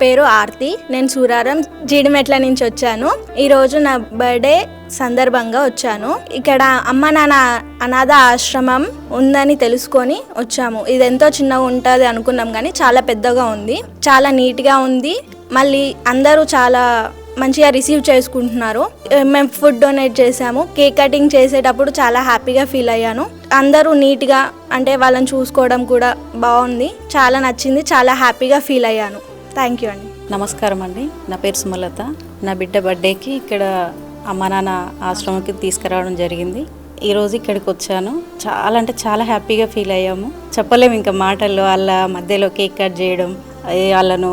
పేరు ఆర్తి. నేను సూరారం జీడిమెట్ల నుంచి వచ్చాను. ఈరోజు నా బర్త్డే సందర్భంగా వచ్చాను. ఇక్కడ అమ్మ నాన్న అనాథ ఆశ్రమం ఉందని తెలుసుకొని వచ్చాము. ఇది ఎంతో చిన్నగా ఉంటుంది అనుకున్నాం, కానీ చాలా పెద్దగా ఉంది, చాలా నీట్గా ఉంది. మళ్ళీ అందరూ చాలా మంచిగా రిసీవ్ చేసుకుంటున్నారు. మేము ఫుడ్ డొనేట్ చేసాము. కేక్ కటింగ్ చేసేటప్పుడు చాలా హ్యాపీగా ఫీల్ అయ్యాను. అందరూ నీట్గా, అంటే వాళ్ళని చూసుకోవడం కూడా బాగుంది, చాలా నచ్చింది, చాలా హ్యాపీగా ఫీల్ అయ్యాను. థ్యాంక్ యూ అండి. నమస్కారం అండి, నా పేరు సుమలత. నా బిడ్డ బర్త్డేకి ఇక్కడ అమ్మ నాన్న ఆశ్రమంకి తీసుకురావడం జరిగింది. ఈరోజు ఇక్కడికి వచ్చాను. చాలా అంటే చాలా హ్యాపీగా ఫీల్ అయ్యాము, చెప్పలేము ఇంకా మాటల్లో. వాళ్ళ మధ్యలో కేక్ కట్ చేయడం, వాళ్ళను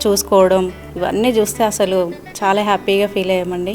చూసుకోవడం, ఇవన్నీ చూస్తే అసలు చాలా హ్యాపీగా ఫీల్ అయ్యామండి.